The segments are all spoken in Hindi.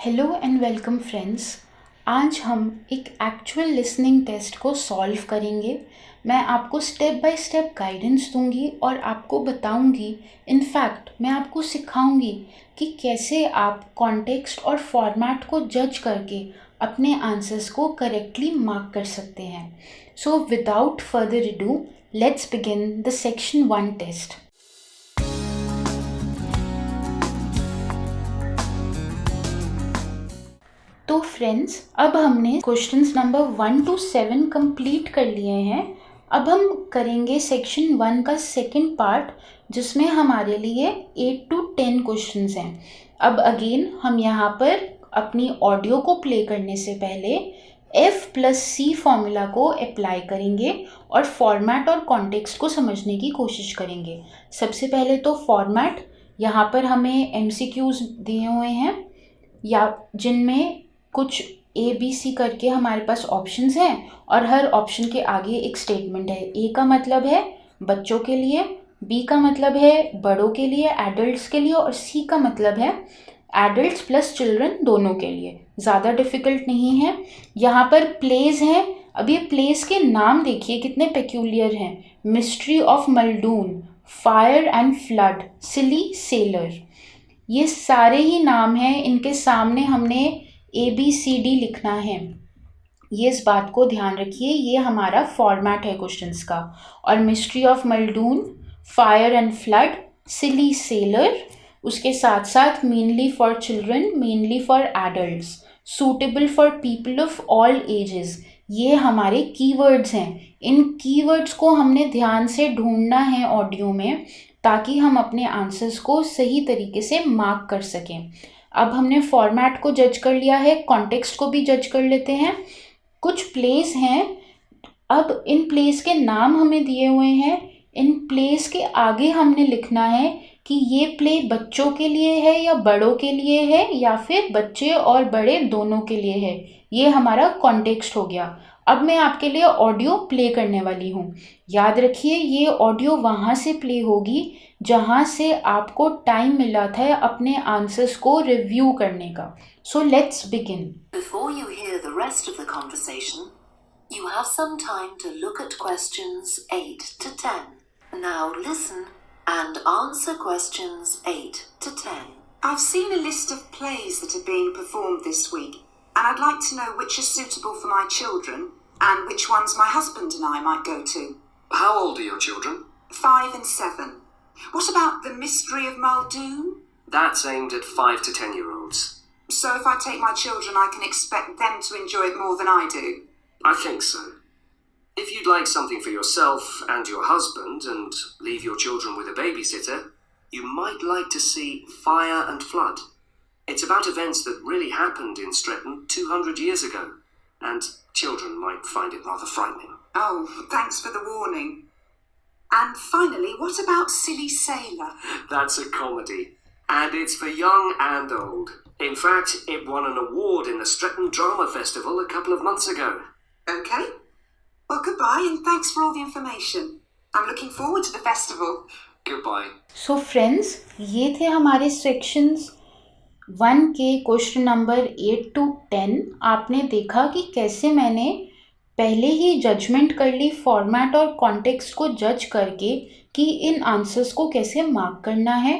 Hello and welcome friends. आज हम एक एक्चुअल लिसनिंग टेस्ट को सॉल्व करेंगे। मैं आपको स्टेप बाय स्टेप गाइडेंस दूंगी और आपको बताऊंगी, इनफैक्ट मैं आपको सिखाऊंगी कि कैसे आप कॉन्टेक्स्ट और फॉर्मेट को जज करके अपने आंसर्स को करेक्टली मार्क कर सकते हैं। So without further ado, let's begin the section 1 test. तो फ्रेंड्स, अब हमने क्वेश्चंस नंबर 1 to 7 कंप्लीट कर लिए हैं। अब हम करेंगे सेक्शन 1 का सेकंड पार्ट, जिसमें हमारे लिए 8 to 10 क्वेश्चंस हैं। अब अगेन हम यहाँ पर अपनी ऑडियो को प्ले करने से पहले F+C फॉर्मूला को अप्लाई करेंगे और फॉर्मेट और कॉन्टेक्स्ट को समझने की कोशिश करेंगे। सबसे पहले तो फॉर्मेट, यहाँ पर हमें MCQs दिए हुए हैं या जिनमें कुछ ABC करके हमारे पास ऑप्शंस हैं और हर ऑप्शन के आगे एक स्टेटमेंट है। A का मतलब है बच्चों के लिए, B का मतलब है बड़ों के लिए, एडल्ट्स के लिए, और C का मतलब है एडल्ट्स प्लस चिल्ड्रन दोनों के लिए। ज़्यादा डिफ़िकल्ट नहीं है। यहाँ पर प्लेस हैं। अब ये प्लेस के नाम देखिए कितने पेक्यूलियर हैं। Mystery of Muldoon, fire and flood, silly sailor, ये सारे ही नाम हैं। इनके सामने हमने ABCD लिखना है। ये इस बात को ध्यान रखिए, ये हमारा फॉर्मेट है क्वेश्चंस का। और mystery of Muldoon, fire and flood, silly sailor, उसके साथ साथ mainly for children, mainly for adults, suitable for people of all ages, ये हमारे कीवर्ड्स हैं। इन कीवर्ड्स को हमने ध्यान से ढूंढना है ऑडियो में, ताकि हम अपने आंसर्स को सही तरीके से मार्क कर सकें। अब हमने फॉर्मेट को जज कर लिया है, कॉन्टेक्स्ट को भी जज कर लेते हैं। कुछ प्लेस हैं। अब इन प्लेस के नाम हमें दिए हुए हैं। इन प्लेस के आगे हमने लिखना है कि ये प्ले बच्चों के लिए है या बड़ों के लिए है, या फिर बच्चे और बड़े दोनों के लिए है। ये हमारा कॉन्टेक्स्ट हो गया। अब मैं आपके लिए ऑडियो प्ले करने वाली हूँ। याद रखिए, ये ऑडियो वहाँ से प्ले होगी जहाँ से आपको टाइम मिला था अपने आंसर्स को रिव्यू करने का। So let's begin. Before you hear the rest of the conversation, you have some time to look at questions 8 to 10. Now listen and answer questions 8 to 10. I've seen a list of plays that are being performed this week, and I'd like to know which are suitable for my children and which ones my husband and I might go to. How old are your children? 5 and 7. What about The Mystery of Muldoon? That's aimed at 5 to 10-year-olds. So if I take my children, I can expect them to enjoy it more than I do? I think so. If you'd like something for yourself and your husband and leave your children with a babysitter, you might like to see Fire and Flood. It's about events that really happened in Stretton 200 years ago, and children might find it rather frightening. Oh, thanks for the warning. And finally, what about Silly Sailor? That's a comedy, and it's for young and old. In fact, it won an award in the Stretton Drama Festival a couple of months ago. Okay. Well, goodbye and thanks for all the information. I'm looking forward to the festival. Goodbye. So friends, ये थे हमारे सेक्शंस 1 के क्वेश्चन नंबर 8 to 10। आपने देखा कि कैसे मैंने पहले ही जजमेंट कर ली फॉर्मेट और कॉन्टेक्स्ट को जज करके कि इन आंसर्स को कैसे मार्क करना है।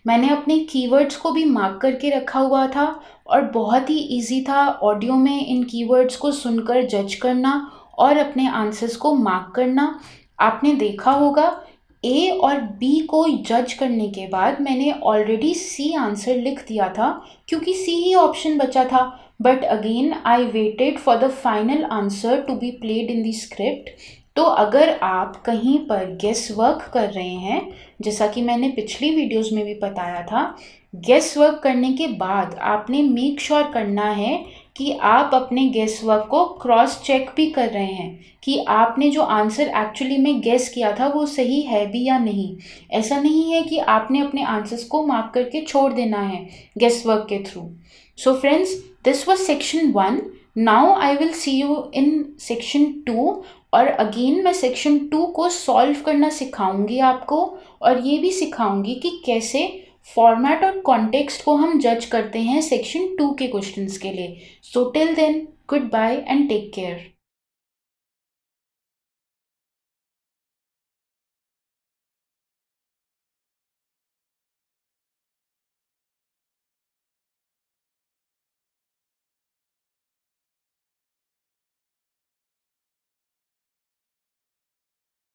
मैंने अपने कीवर्ड्स को भी मार्क करके रखा हुआ था और बहुत ही इजी था ऑडियो में इन कीवर्ड्स को सुनकर जज करना और अपने आंसर्स को मार्क करना। आपने देखा होगा A और B को जज करने के बाद मैंने ऑलरेडी C आंसर लिख दिया था, क्योंकि C ही ऑप्शन बचा था। But again I waited for the final answer to be played in the script. तो अगर आप कहीं पर गेस वर्क कर रहे हैं, जैसा कि मैंने पिछली वीडियोस में भी बताया था, गेस वर्क करने के बाद आपने मेक श्योर करना है कि आप अपने गेस वर्क को क्रॉस चेक भी कर रहे हैं कि आपने जो आंसर एक्चुअली में गेस किया था वो सही है भी या नहीं। ऐसा नहीं है कि आपने अपने आंसर्स को मार्क करके छोड़ देना है गेस वर्क के through. So friends, this was section 1। Now I will see you in section 2, और अगेन मैं सेक्शन 2 को सॉल्व करना सिखाऊंगी आपको, और ये भी सिखाऊंगी कि कैसे फॉर्मेट और कॉन्टेक्स्ट को हम जज करते हैं सेक्शन 2 के क्वेश्चंस के लिए. So till then, good bye and take care.